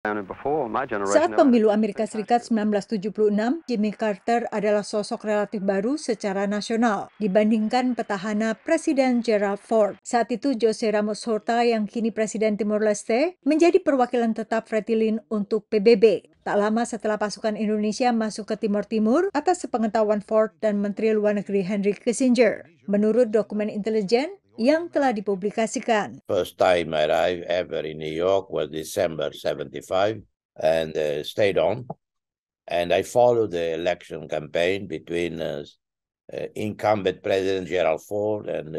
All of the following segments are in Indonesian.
Saat pemilu Amerika Serikat 1976, Jimmy Carter adalah sosok relatif baru secara nasional dibandingkan petahana Presiden Gerald Ford. Saat itu Jose Ramos Horta yang kini Presiden Timor Leste menjadi perwakilan tetap Fretilin untuk PBB. Tak lama setelah pasukan Indonesia masuk ke Timor Timur atas sepengetahuan Ford dan Menteri Luar Negeri Henry Kissinger. Menurut dokumen intelijen yang telah dipublikasikan. First time I arrived ever in New York was December 75 and stayed on. And I followed the election campaign between incumbent President Gerald Ford and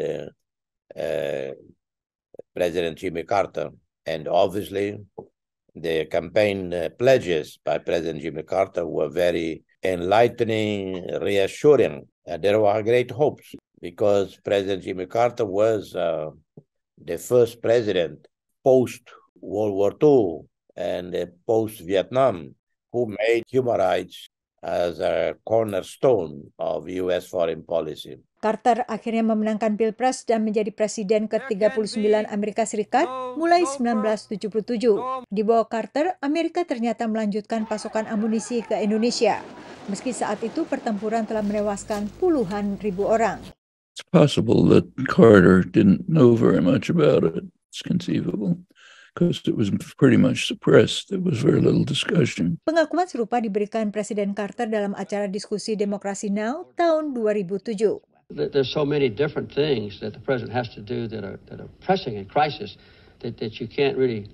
President Jimmy Carter. And obviously the campaign pledges by President Jimmy Carter were very enlightening, reassuring. There were great hopes, because President Jimmy Carter was the first president post-World War II and post-Vietnam who made human rights as a cornerstone of U.S. foreign policy. Carter akhirnya memenangkan Pilpres dan menjadi presiden ke-39 Amerika Serikat mulai 1977. Di bawah Carter, Amerika ternyata melanjutkan pasokan amunisi ke Indonesia. Meski saat itu pertempuran telah menewaskan puluhan ribu orang. It's possible that Carter didn't know very much about it. It's conceivable, because it was pretty much suppressed. There was very little discussion. Pengakuan serupa diberikan Presiden Carter dalam acara diskusi Demokrasi Now tahun 2007. There's so many different things that the president has to do that are pressing in crisis that you can't really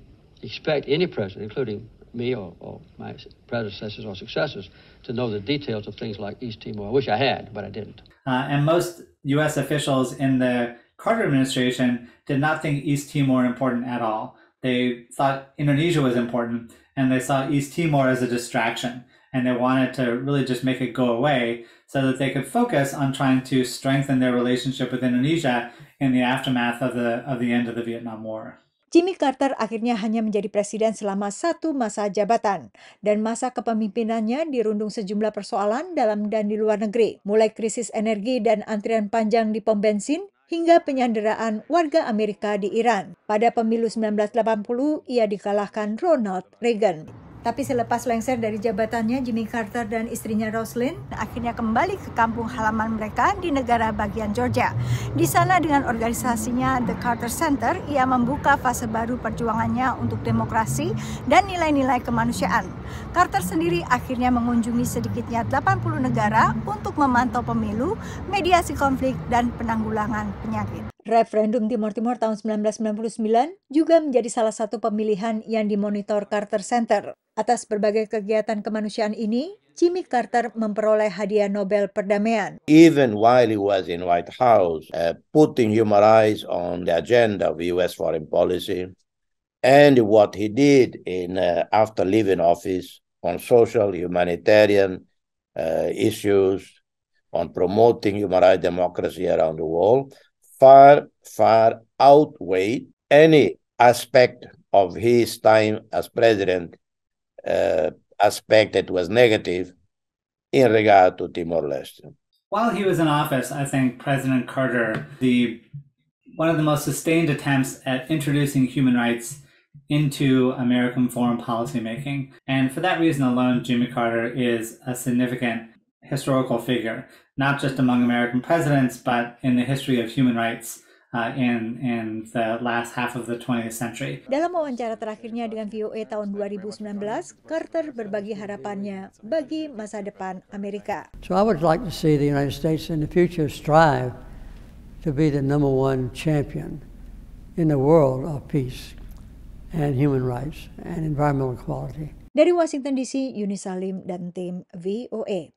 expect any president, including me or my predecessors or successors, to know the details of things like East Timor. I wish I had, but I didn't. And most U.S. officials in the Carter administration did not think East Timor important at all. They thought Indonesia was important, and they saw East Timor as a distraction. And they wanted to really just make it go away so that they could focus on trying to strengthen their relationship with Indonesia in the aftermath of the end of the Vietnam War. Jimmy Carter akhirnya hanya menjadi presiden selama satu masa jabatan, dan masa kepemimpinannya dirundung sejumlah persoalan dalam dan di luar negeri, mulai krisis energi dan antrian panjang di pom bensin, hingga penyanderaan warga Amerika di Iran. Pada pemilu 1980, ia dikalahkan Ronald Reagan. Tapi selepas lengser dari jabatannya, Jimmy Carter dan istrinya Rosalynn akhirnya kembali ke kampung halaman mereka di negara bagian Georgia. Di sana dengan organisasinya The Carter Center, ia membuka fase baru perjuangannya untuk demokrasi dan nilai-nilai kemanusiaan. Carter sendiri akhirnya mengunjungi sedikitnya 80 negara untuk memantau pemilu, mediasi konflik, dan penanggulangan penyakit. Referendum Timor Timur tahun 1999 juga menjadi salah satu pemilihan yang dimonitor Carter Center. Atas berbagai kegiatan kemanusiaan ini, Jimmy Carter memperoleh hadiah Nobel Perdamaian. Even while he was in White House, putting human rights on the agenda of U.S. foreign policy, and what he did after leaving office on social, humanitarian issues, on promoting human rights democracy around the world, far outweighed any aspect of his time as president, aspect that was negative in regard to Timor-Leste. While he was in office, I think President Carter, one of the most sustained attempts at introducing human rights into American foreign policy making. And for that reason alone, Jimmy Carter is a significant historical figure, not just among American presidents, but in the history of human rights in the last half of the 20th century. Dalam wawancara terakhirnya dengan VOA tahun 2019, Carter berbagi harapannya bagi masa depan Amerika. So I would like to see the United States in the future strive to be the #1 champion in the world of peace and human rights and environmental equality. Dari Washington DC, Yuni Salim dan tim VOA.